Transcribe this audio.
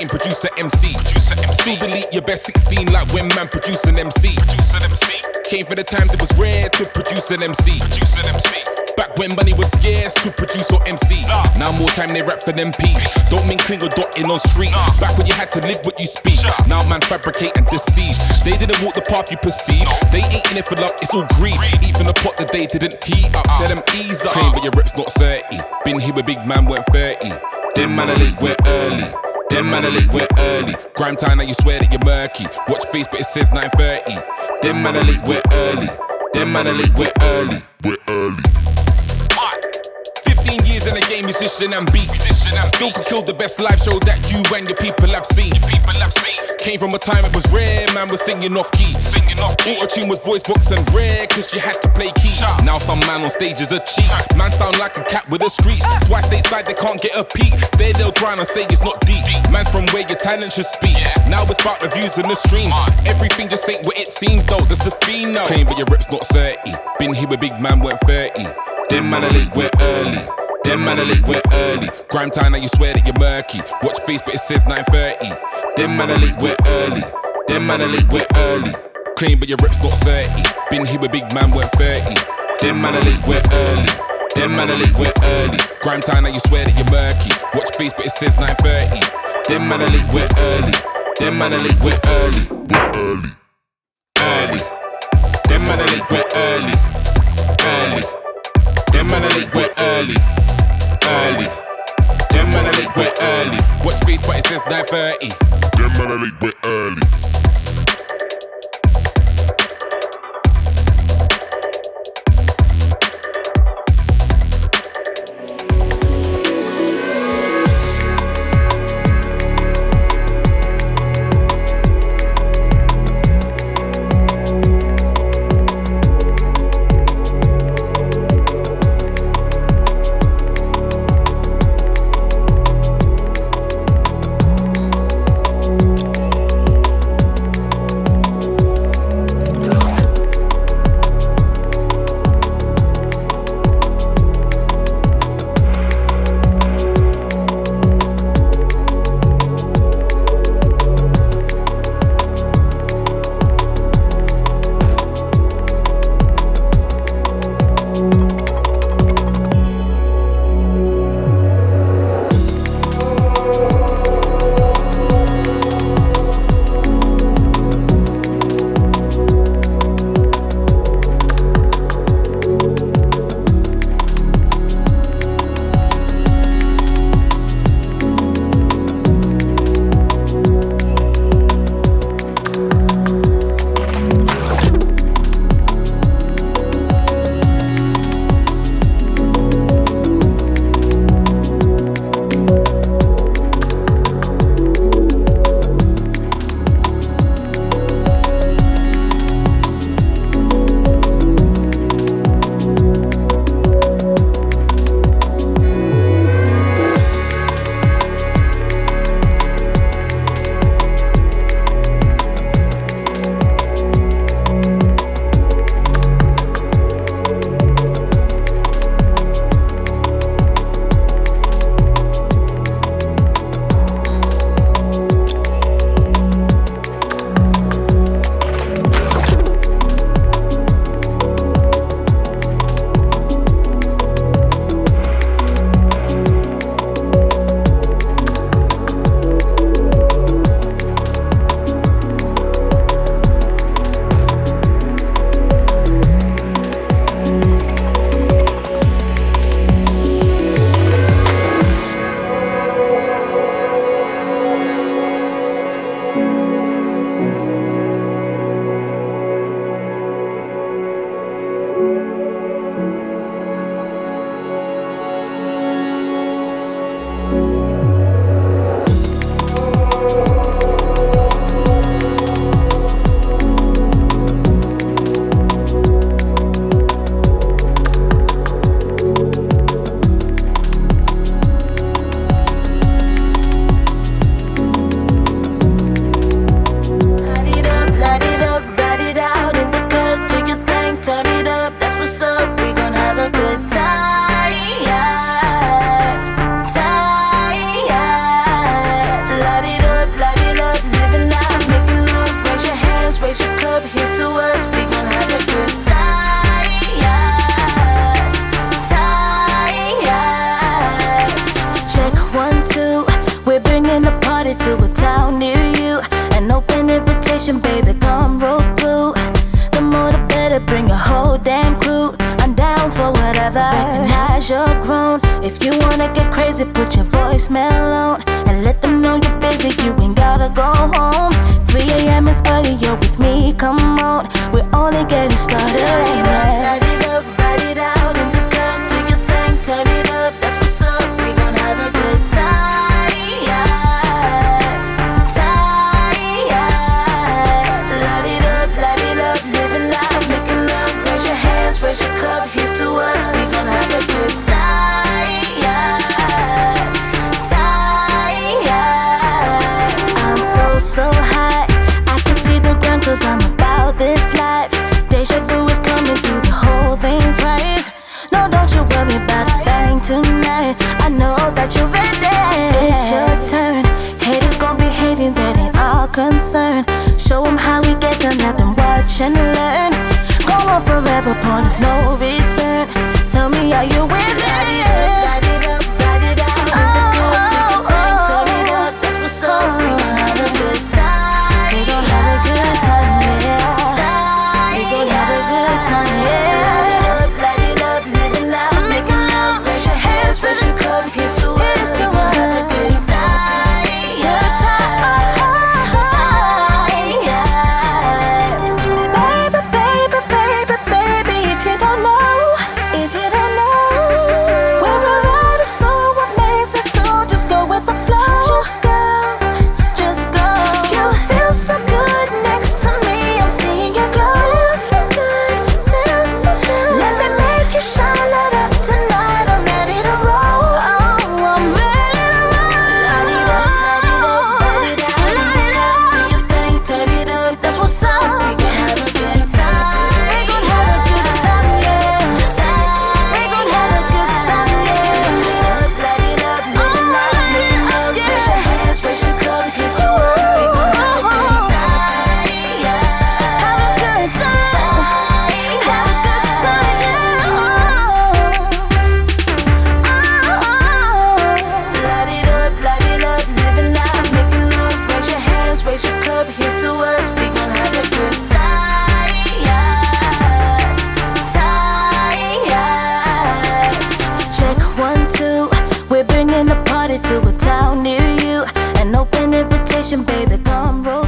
Producer MC. Still delete your best 16 like when man produce an MC. Came for the times it was rare to produce an MC. Back when money was scarce to produce or MC. Now more time they rap for them P's. Don't mean cling or dotting on street. Back when you had to live what you speak. Now man fabricate and deceive. They didn't walk the path you perceive. They ain't in it for love, it's all greed. Even the pot that they didn't heat up. Tell them ease up. Claim but your rip's not 30. Been here with big man weren't 30. Them man are late, we're early. Them man are late, we're early. Grime time, now you swear that you're murky. Watch face, but it says 9:30. Them man are late, we're early. Them man are late, we're early. We're early. 15 years in the game, musician and beats. Still could kill the best live show that you and your people have seen. Came from a time it was rare, man was singing off key. Auto-tune was voice box and rare, cause you had to play keys. Now some man on stage is a cheat. Man sound like a cat with a screech. That's why stateside they can't get a peek. They'll try and say it's not deep. Man's from where your talent should speak. Now it's about the views and the streams. Everything just ain't what it seems though, that's the theme now. Claim but your rip's not 30. Been here with big man weren't 30. Them man are late, we're early. Them man are late, we're early. Grime time, now you swear that you're murky. Watch face, but it says 9:30. Them man are late, we're early. Them man are late, we're early. Claim, but your rip's not 30. Been here with big man, we're 30. Them man are late, we're early. Them man are late, we're early. Grime time, now you swear that you're murky. Watch face, but it says 9:30. Them man are late, we're early. Them man are late, we're early. We're early. Early. Them man are late, we're early. Early. Them man are late, we're early. Early. Them man are late, we're early. Watch face, but it says 9:30. Them man are late, we're early. whole damn crew. I'm down for whatever. Recognize you're grown. If you wanna get crazy, put your voicemail on and let them know you're busy. You ain't gotta go home. 3 a.m. is early, you're with me. Come on, we're only getting started. Light it up, write it out in the cut. Do your thing, turn it up. That's what's up. We gon' have a good time. Light it up, living life, making love. Raise your hands, raise your cup. Here's to us. We gon' have a good time. I'm so hot. I can see the ground 'cause I'm about this life. Deja vu is coming through the whole thing twice. No, don't you worry about a thing tonight. I know that you're ready. It's your turn. Haters gon' be hating, that ain't our concern. Show them how we get done, let them watch and learn. Go on forever, point of no return. Tell me, are you with it? Light it up, write it out in the cut. Do your thing, turn it up. That's what's up. We gon' have a good time. We gon' have a good time, yeah. We gon' have a good time, yeah. Light it up, living life, making love. Raise your hands, raise your cup. Here's to us. We gon' have a good time. Baby, if you don't know, we're a ride, so amazing, so just go with the flow. Just go. You feel so good next to me. I'm seeing you go. Feel so good. Let me make you shine, light up tonight. I'm ready to roll. I'm ready to roll. Light it up. Do your thing, turn it up. That's what's up. We can have a good time. We gon' have a good time, yeah. We gon' have a good time, yeah. Light it up, living life, making love. Raise your hands, raise your cup. Here's to us. We gon' have a good time. Have a good time. Have a good time, yeah. Light it up, living life, making love. Raise your hands, raise your cup. Here's to us. We gon' have a good time. Check 1, 2. We're bringing the party to a town near you. An open invitation, baby, come roll.